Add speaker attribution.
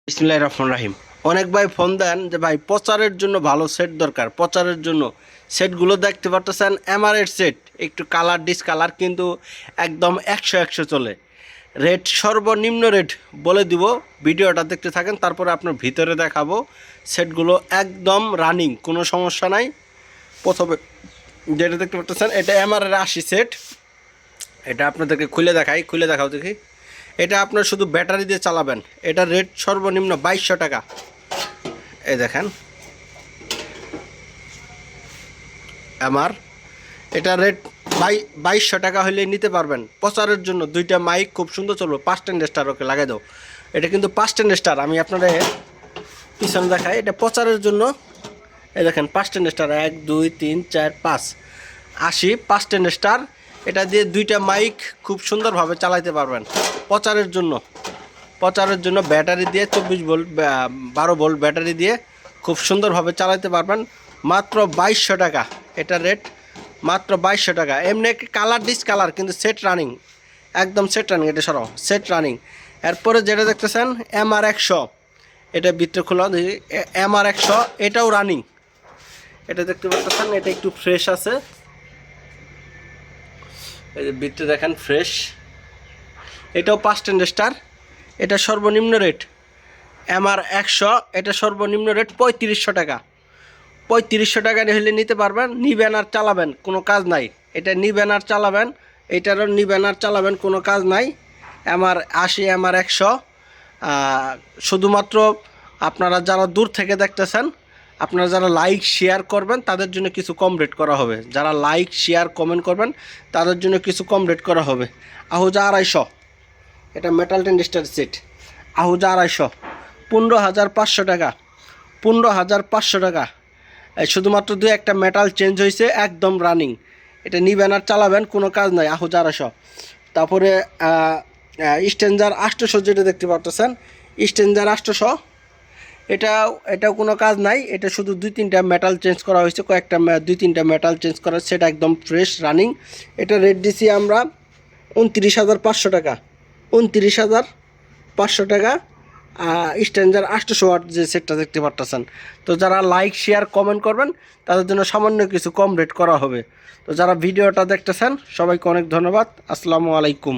Speaker 1: বিসমিল্লাহির রহমানির রহিম। অনেক ভাই ফোন দেন যে ভাই প্রচারের জন্য ভালো সেট দরকার, প্রচারের জন্য সেটগুলো দেখতে পারতেছেন এমআরএর সেট, একটু কালার ডিসকালার কিন্তু একদম 100 চলে। রেট সর্বনিম্ন রেট বলে দিব, ভিডিওটা দেখতে থাকেন, তারপরে আপনার ভিতরে দেখাবো। সেটগুলো একদম রানিং, কোনো সমস্যা নাই। প্রথমে যেটা দেখতে পারতেছেন এটা এমআরএর 80 সেট। এটা আপনাদেরকে খুলে দেখাই, খুলে দেখাও দেখি। এটা আপনার শুধু ব্যাটারি দিয়ে চালাবেন। এটা রেট সর্বনিম্ন 2200 টাকা। এই দেখেন আমার এটা রেট 2200 টাকা হলে নিতে পারবেন। প্রচারের জন্য দুইটা মাইক খুব সুন্দর চলবে। 510 স্টার ওকে লাগাই দাও। এটা কিন্তু 510 স্টার, আমি আপনাদের পিছনে দেখাই। এটা প্রচারের জন্য। এই দেখেন 510 স্টার, 1 2 3 4 5 80 510 স্টার। এটা দিয়ে দুইটা মাইক খুব সুন্দরভাবে চালাতে পারবেন। প্রচারের জন্য, প্রচারের জন্য ব্যাটারি দিয়ে 24 ভোল্ট 12 ভোল্ট ব্যাটারি দিয়ে খুব সুন্দরভাবে চালাতে পারবেন। মাত্র 2200 টাকা এটা রেট, মাত্র 2200 টাকা। এমনি কালার ডিসকালার কিন্তু সেট রানিং, একদম সেট রানিং। এটা সরাও, সেট রানিং। এরপরে যেটা দেখতেছেন MR 100, এটা ভিতরে খোলা দেখি। MR 100 এটাও রানিং। এটা দেখতে পাচ্ছেন, এটা একটু ফ্রেশ আছে। এই যে ভিতরে দেখেন ফ্রেশ। এটাও 510 স্টার। এটা সর্বনিম্ন রেট MR 100, এটা সর্বনিম্ন রেট 3500 টাকা। 3500 টাকা হলে নিতে পারবেন। নিবেন আর চালাবেন, কোনো কাজ নাই। এটা নিবেন আর চালাবেন, এটারও নিবেন আর চালাবেন, কোনো কাজ নাই। MR 80 MR 100 শুধুমাত্র আপনারা যারা দূর থেকে দেখতেছেন, আপনারা যারা লাইক শেয়ার করবেন তাদের জন্য কিছু কম রেট করা হবে। যারা লাইক শেয়ার কমেন্ট করবেন তাদের জন্য কিছু কম রেট করা হবে। আহুজা 250, এটা মেটাল টেন্ডিস্টার সেট। আহুজা 250, 15,500 টাকা। 15,500 টাকা। শুধুমাত্র দু একটা মেটাল চেঞ্জ হয়েছে, একদম রানিং। এটা নিবেন আর চালাবেন, কোনো কাজ নাই। আহুজা 250। তারপরে স্ট্যান্ডার 800, যেটা দেখতে পাচ্ছেন স্ট্যান্ডার 800, এটাও কোনো কাজ নাই। এটা শুধু 2-3টা মেটাল চেঞ্জ করা হয়েছে, কয়েকটা 2-3টা মেটাল চেঞ্জ করা, সেটা একদম ফ্রেশ রানিং। এটা রেট দিছি আমরা 29,500 টাকা। 29,500 টাকা। স্ট্যান্ডার 800 ওয়াট যে সেটটা দেখতে পারতেছেন। তো যারা লাইক শেয়ার কমেন্ট করবেন তাদের জন্য সামান্য কিছু কম রেট করা হবে। তো যারা ভিডিওটা দেখতেছেন সবাইকে অনেক ধন্যবাদ। আসসালামু আলাইকুম।